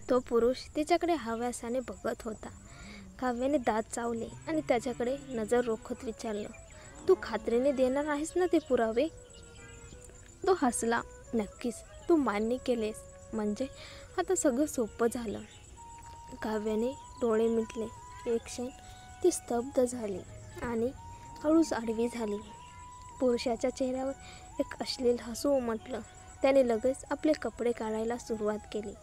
तो पुरुष तिच्याकडे हव्यासाने बघत होता. काव्याने दात चावले आणि त्याच्याकडे नजर रोखत विचारलं, तू खात्रीने देणार आहेस ना ते पुरावे? तो हसला. नक्कीच, तू मान्य केलेस म्हणजे आता सगळं सोपं झालं. काव्याने डोळे मिटले. एक क्षण ती स्तब्ध झाली आणि हळूच आडवी झाली. पुरुषाच्या चेहऱ्यावर एक अश्लील हसू उमटलं. त्याने लगेच आपले कपडे काढायला सुरुवात केली.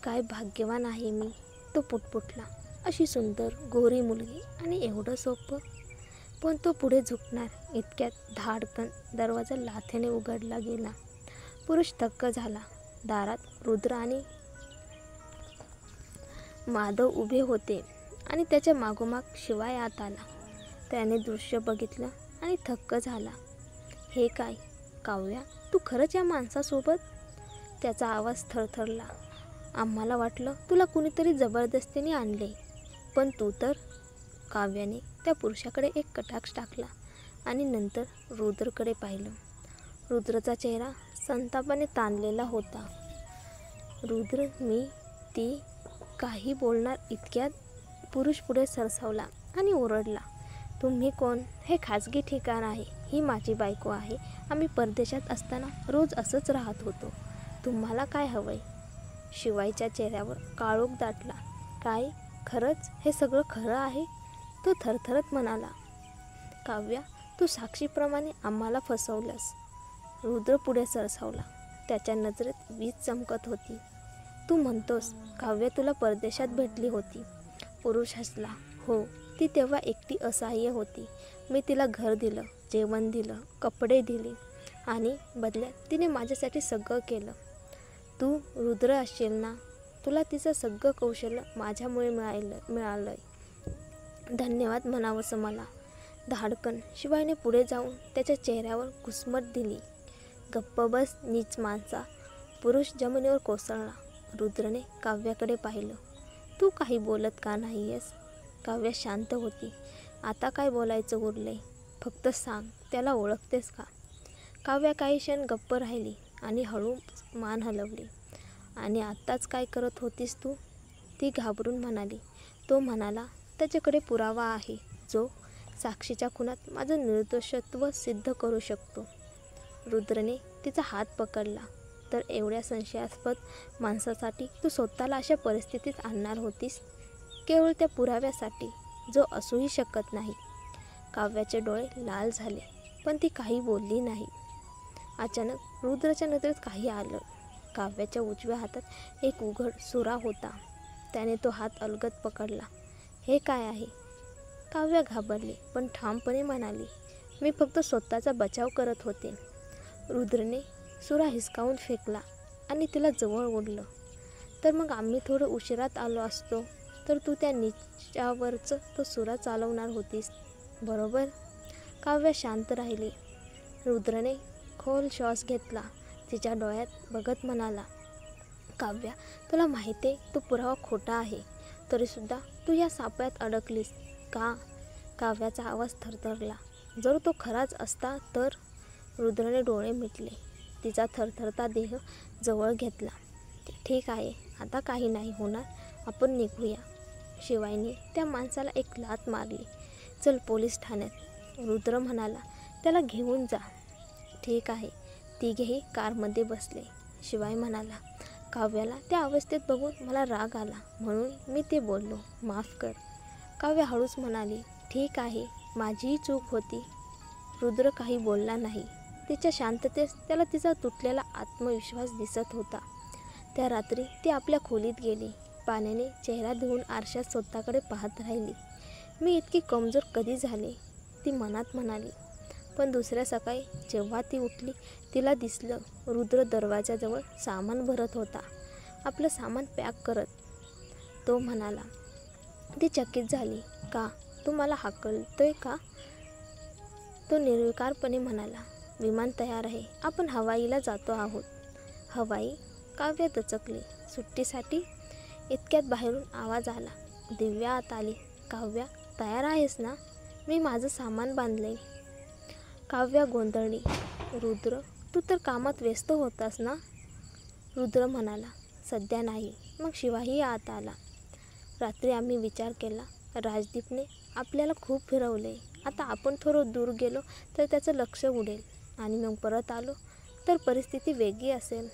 काय भाग्यवान आहे मी, तो पुटपुटला. अशी सुंदर गोरी मुलगी आणि एवढं सोपं. पण तो पुढे झुकणार इतक्यात धाडकन दरवाजा लाथेने उघडला गेला. पुरुष थक्क झाला. दारात रुद्र आणि माधव उभे होते आणि त्याच्या मागोमाग शिवाय आत आला. त्याने दृश्य बघितलं आणि थक्क झाला. हे काय काव्या, तू खरंच या माणसासोबत? त्याचा आवाज थरथरला. आम्हाला वाटलं तुला कुणीतरी जबरदस्तीने आणले, पण तू तर. काव्याने त्या पुरुषाकडे एक कटाक्ष टाकला आणि नंतर रुद्रकडे पाहिलं. रुद्रचा चेहरा संतापाने ताणलेला होता. रुद्र, मी, ती काही बोलणार इतक्यात पुरुष पुढे सरसावला आणि ओरडला, तुम्ही कोण? हे खाजगी ठिकाण आहे. ही माझी बायको आहे. आम्ही परदेशात असताना रोज असंच राहत होतो. तुम्हाला काय हवंय? शिवाईच्या चेहऱ्यावर काळोख दाटला. काय खरंच हे सगळं खरं आहे? तो थरथरत म्हणाला, काव्या, तू साक्षीप्रमाणे आम्हाला फसवलंस. रुद्र पुढे सरसावला. त्याच्या नजरेत वीज चमकत होती. तू म्हणतोस काव्या तुला परदेशात भेटली होती? पुरुष हसला. हो, ती तेव्हा एकटी असहाय्य होती. मी तिला घर दिलं, जेवण दिलं, कपडे दिले आणि बदल्यात तिने माझ्यासाठी सगळं केलं. तू रुद्र असशील ना? तुला तिचं सगळं कौशल्य माझ्यामुळे मिळालंय. धन्यवाद म्हणावंसं मला. धाडकन शिवायने पुढे जाऊन त्याच्या चेहऱ्यावर घुसमट दिली. गप्प बस नीच माणसा. पुरुष जमिनीवर कोसळला. रुद्रने काव्याकडे पाहिलं. तू काही बोलत का नाहीयेस? काव्या शांत होती. आता काय बोलायचं उरलंय? फक्त सांग, त्याला ओळखतेस का? काव्या काही क्षण गप्प राहिली आणि हळू मान हलवली. आणि आत्ताच काय करत होतीस तू? ती घाबरून म्हणाली. तो म्हणाला, त्याच्याकडे पुरावा आहे जो साक्षीच्या खुनात माझं निर्दोषत्व सिद्ध करू शकतो. रुद्रने तिचा हात पकडला. तर एवढ्या संशयास्पद माणसासाठी तू स्वतःला अशा परिस्थितीत आणणार होतीस? केवळ त्या पुराव्यासाठी जो असूही शकत नाही. काव्याचे डोळे लाल झाले, पण ती काही बोलली नाही. अचानक रुद्रच्या नजरेत काही आलं. काव्याच्या उजव्या हातात एक उघड सुरा होता. त्याने तो हात अलगद पकडला. हे काय आहे? काव्या घाबरली पण ठामपणे म्हणाली, मी फक्त स्वतःचा बचाव करत होते. रुद्रने सुरा हिसकावून फेकला आणि तिला जवळ ओढलं. तर मग आम्ही थोडं उशिरात आलो असतो तर तू त्या नीचावरच तो सुरा चालवणार होतीस, बरोबर? काव्या शांत राहिली. रुद्रने खोल श्वास घेतला. तिच्या डोळ्यात बघत म्हणाला, काव्या, तुला माहिती आहे तो पुरावा खोटा आहे, तरीसुद्धा तू या सापळ्यात अडकलीस का? काव्याचा आवाज थरथरला. जर तो खराच असता तर? रुद्रने डोळे मिटले. तिचा थरथरता देह जवळ घेतला. ठीक आहे, आता काही नाही होणार, आपण निघूया. शिवायने त्या माणसाला एक लाथ मारली. चल पोलीस ठाण्यात. रुद्र म्हणाला, त्याला घेऊन जा. ठीक आहे. तिघेही कारमध्ये बसले. शिवाय म्हणाला, काव्याला त्या अवस्थेत बघून मला राग आला म्हणून मी ते बोललो, माफ कर. काव्या हळूच म्हणाली, ठीक आहे, माझीही चूक होती. रुद्र काही बोलला नाही. तिच्या शांततेत त्याला तिचा तुटलेला आत्मविश्वास दिसत होता. त्या रात्री ती आपल्या खोलीत गेली. पाण्याने चेहरा धुवून आरशात स्वतःकडे पाहत राहिली. मी इतकी कमजोर कधी झाले, ती मनात म्हणाली. पण दुसऱ्या सकाळी जेव्हा ती उठली तिला दिसलं रुद्र दरवाजाजवळ सामान भरत होता, आपलं सामान पॅक करत. तो म्हणाला. ती चकित झाली. का? तू मला हाकलतोय का? तो निर्विकारपणे म्हणाला, विमान तयार आहे, आपण हवाईला जातो आहोत. हवाई? काव्या दचकली. सुट्टीसाठी? इतक्यात बाहेरून आवाज आला. दिव्या आत आली. काव्या, तयार आहेस ना? मी माझं सामान बांधलंय. काव्या गोंधळली. रुद्र, तू तर कामात व्यस्त होतास ना? रुद्र म्हणाला, सध्या नाही. मग शिवाही आत आला. रात्री आम्ही विचार केला, राजदीपने आपल्याला खूप फिरवले. आता आपण थोडं दूर गेलो तर त्याचं लक्ष उडेल आणि मग परत आलो तर परिस्थिती वेगळी असेल.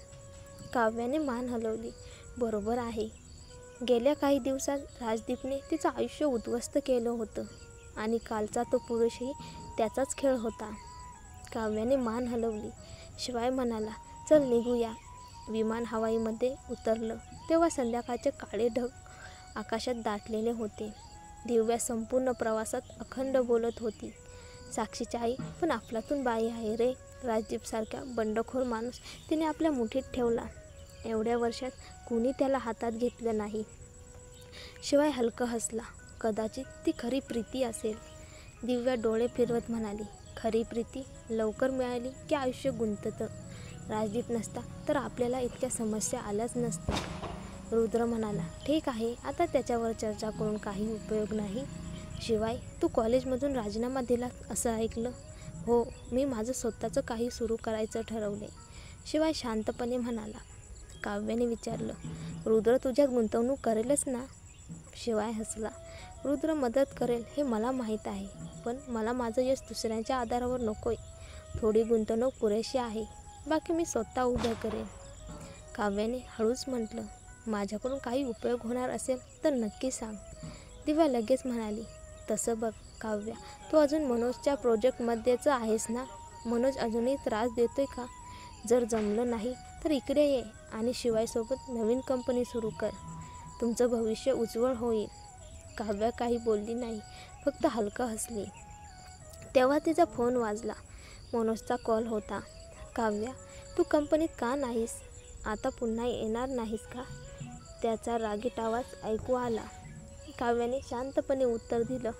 काव्याने मान हलवली. बरोबर आहे. गेल्या काही दिवसात राजदीपने तिचं आयुष्य उद्ध्वस्त केलं होतं आणि कालचा तो पुरुषही त्याचाच खेळ होता. काव्याने मान हलवली. शिवाय म्हणाला, चल निघूया. विमान हवाईमध्ये उतरलं तेव्हा संध्याकाळचे काळे ढग आकाशात दाटलेले होते. दिव्या संपूर्ण प्रवासात अखंड बोलत होती, साक्षीची आई पण अफलातून बाई आहे रे. राजदीपसारखा बंडखोर माणूस तिने आपल्या मुठीत ठेवला. एवढ्या वर्षात कुणी त्याला हातात घेतलं नाही. शिवाय हलकं हसला. कदाचित ती खरी प्रीती असेल. दिव्या डोळे फिरवत म्हणाली, खरी प्रीती लवकर मिळाली की आयुष्य गुंततं. राजदीप नसता तर आपल्याला इतक्या समस्या आल्याच नसत्या. रुद्र म्हणाला, ठीक आहे, आता त्याच्यावर चर्चा करून काही उपयोग नाही. शिवाय तू कॉलेजमधून राजीनामा दिलास असं ऐकलं. हो, मी माझं स्वतःचं काही सुरू करायचं ठरवले. शिवाय शांतपणे म्हणाला. काव्याने विचारलं, रुद्र तुझ्यात गुंतवणूक करेलच ना? शिवाय हसला. रुद्र मदत करेल हे मला माहीत आहे, पण मला माझं यश दुसऱ्यांच्या आधारावर नकोय. थोडी गुंतवणूक पुरेशी आहे, बाकी मी स्वतः उभं करेन. काव्याने हळूच म्हटलं, माझ्याकडून काही उपयोग होणार असेल तर नक्की सांग. दिव्या लगेच म्हणाली, तसं बघ काव्या, तू अजून मनोजच्या प्रोजेक्टमध्येच आहेस ना? मनोज अजूनही त्रास देतोय का? जर जमलं नाही तर इकडे ये आणि शिवायसोबत नवीन कंपनी सुरू कर. तुमचं भविष्य उज्ज्वल होईल. काव्या काही बोलली नाही, फक्त हलकं हसली. तेव्हा तिचा फोन वाजला. मनोजचा कॉल होता. काव्या, तू कंपनीत का नाहीस? आता पुन्हा येणार नाहीस का? त्याचा रागीट आवाज ऐकू आला. काव्याने शांतपणे उत्तर दिलं,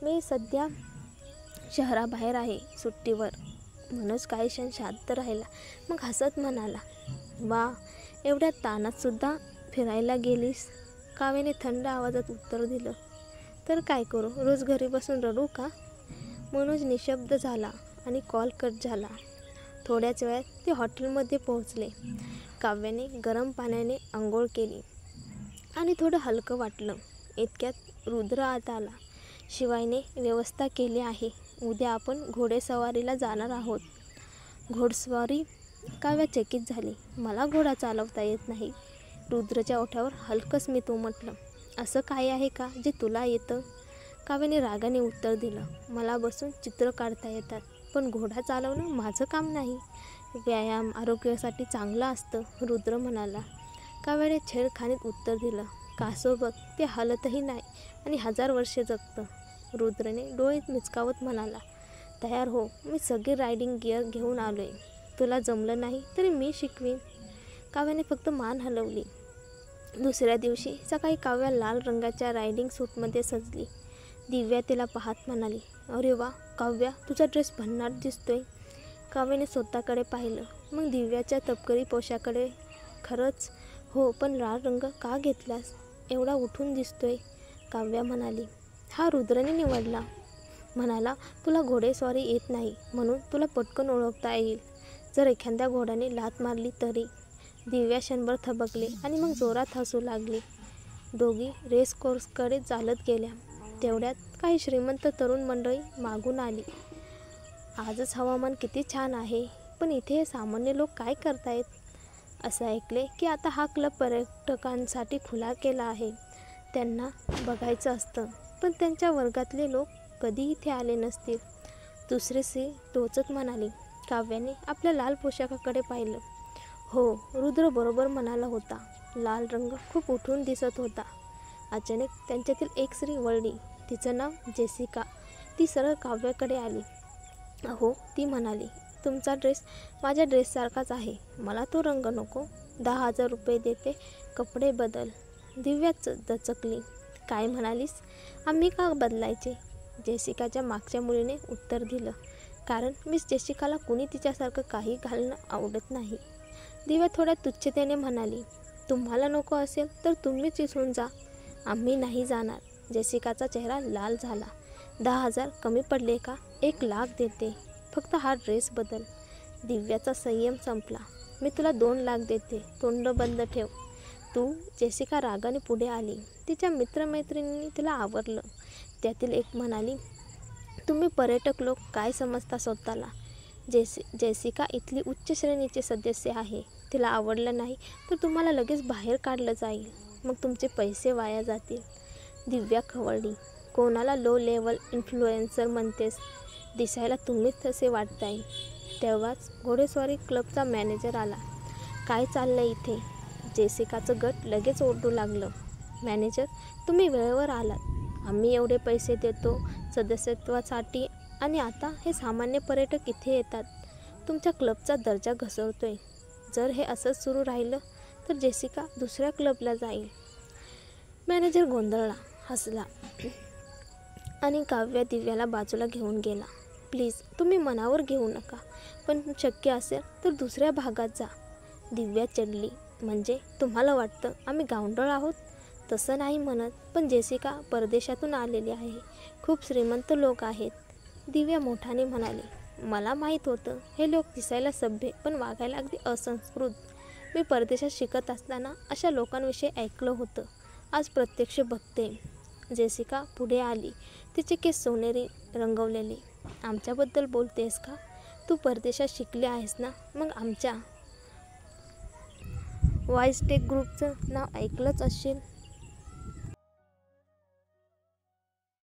मी सध्या शहराबाहेर आहे, सुट्टीवर. मनोज काही क्षण शांत राहिला, मग हसत म्हणाला, वा, एवढ्या ताणातसुद्धा फिरायला गेलीस? काव्याने थंड आवाजात उत्तर दिलं, तर काय करू, रोज घरी बसून रडू का? मनोज निशब्द झाला आणि कॉल कट झाला. थोड्याच वेळात ते हॉटेलमध्ये पोहोचले. काव्याने गरम पाण्याने आंघोळ केली आणि थोडं हलकं वाटलं. इतक्यात रुद्र आत आला. शिवायने व्यवस्था केली आहे. उद्या आपण घोडेस्वारीला जाणार आहोत. घोडेस्वारी? काव्या चकित झाली. मला घोडा चालवता येत नाही. रुद्रच्या ओठावर हलकं स्मित उमटलं. असं काय आहे का जे तुला येतं? काव्याने रागाने उत्तर दिलं, मला बसून चित्र काढता येतात, पण घोडा चालवणं माझं काम नाही. व्यायाम आरोग्यासाठी चांगलं असतं, रुद्र म्हणाला. काव्याने छेडखानीत उत्तर दिलं, कासव बघ, ते हलतही नाही आणि 1000 वर्षे जगतं. रुद्रने डोळे मिचकावत म्हणाला, तयार हो, मी सगळे रायडिंग गिअर घेऊन आलोय. तुला जमलं नाही तरी मी शिकवीन. काव्याने फक्त मान हलवली. दुसऱ्या दिवशी सकाळी काव्या लाल रंगाच्या रायडिंग सूटमध्ये सजली. दिव्या तिला पाहत म्हणाली, अरे वा काव्या, तुझा ड्रेस भन्नाट दिसतोय. काव्याने स्वतःकडे पाहिलं, मग दिव्याच्या तपकिरी पोशाखाकडे. खरंच? हो, पण लाल रंग का घेतलास? एवढा उठून दिसतोय. काव्या म्हणाली, हा रुद्रने निवडला. म्हणाला, तुला घोडेस्वारी येत नाही म्हणून तुला पटकन ओळखता येईल. जर एखाद्या घोड्याने लाथ मारली तरी. दिव्या क्षणभर थबकली आणि मग जोरात हसू लागली. दोघी रेस कोर्सकडे चालत गेल्या. तेवढ्यात काही श्रीमंत तरुण मंडळी मागून आली. आजच हवामान किती छान आहे, पण इथे हे सामान्य लोक काय करतायत? असं ऐकले की आता हा क्लब पर्यटकांसाठी खुला केला आहे. त्यांना बघायचं असतं, पण त्यांच्या वर्गातले लोक कधी इथे आले नसतील. दुसरी स्त्री टोचत म्हणाली. काव्याने आपल्या लाल पोशाखाकडे पाहिलं. हो, रुद्र बरोबर म्हणाला होता. लाल रंग खूप उठून दिसत होता. अचानक त्यांच्यातील एक स्त्री वळली. तिचं नाव जेसिका. ती सरळ काव्याकडे आली. अहो, ती म्हणाली, तुमचा ड्रेस माझ्या ड्रेससारखाच आहे. मला तो रंग नको. 10,000 रुपये देते, कपडे बदल. दिव्या दचकली. काय म्हणालीस? आम्ही का बदलायचे? जेसिकाच्या मागच्या मुलीने उत्तर दिलं, कारण मिस जेसिकाला कुणी तिच्यासारखं काही घालणं आवडत नाही. दिव्या थोड्या तुच्छतेने म्हणाली, तुम्हाला नको असेल तर तुम्हीच इथून जा, आम्ही नाही जाणार. जेसिकाचा चेहरा लाल झाला. 10,000 कमी पडले का? 1,00,000 देते, फक्त हा ड्रेस बदल. दिव्याचा संयम संपला. मी तुला 2,00,000 देते, तोंड बंद ठेव. जेसिका रागाने पुढे आली. तिच्या मित्रमैत्रिणींनी तिला आवरलं. त्यातील एक म्हणाली, तुम्ही पर्यटक लोक काय समजता स्वतःला? जेसिका इथली उच्च श्रेणीची सदस्य आहे. तिला आवडलं नाही तर तुम्हाला लगेच बाहेर काढलं जाईल. मग तुमचे पैसे वाया जातील. दिव्या खवळली. कोणाला लो लेवल इन्फ्लुएन्सर म्हणतेस? दिसायला तुम्हीच तसे वाटताय. तेव्हाच घोडेस्वारी क्लबचा मॅनेजर आला. काय चाललंय इथे? जेसिकाचं गट लगेच ओरडू लागलं. मॅनेजर, तुम्ही वेळेवर आलात. आम्ही एवढे पैसे देतो सदस्यत्वासाठी आणि आता हे सामान्य पर्यटक इथे येतात. तुमच्या क्लबचा दर्जा घसरतोय. जर हे असंच सुरू राहिलं तर जेसिका दुसऱ्या क्लबला जाईल. मॅनेजर गोंधळला, हसला आणि काव्या दिव्याला बाजूला घेऊन गेला. प्लीज तुम्ही मनावर घेऊ नका, पण शक्य असेल तर दुसऱ्या भागात जा. दिव्या चिडली. म्हणजे तुम्हाला वाटतं आम्ही गावंढळ आहोत? तसं नाही म्हणत, पण जेसिका परदेशातून आलेली आहे. खूप श्रीमंत लोक आहेत. दिव्या मोठाने म्हणाली. मला माहीत होतं. हे लोक दिसायला सभ्य पण वागायला अगदी असंस्कृत. मी परदेशात शिकत असताना अशा लोकांविषयी ऐकलं होतं. आज प्रत्यक्ष बघते. जेसिका पुढे आली. तिचे केस सोनेरी रंगवलेले. आमच्याबद्दल बोलतेस का? तू परदेशात शिकली आहेस ना? मग आमच्या वाईस्टेक ग्रुपचं नाव ऐकलंच असशील.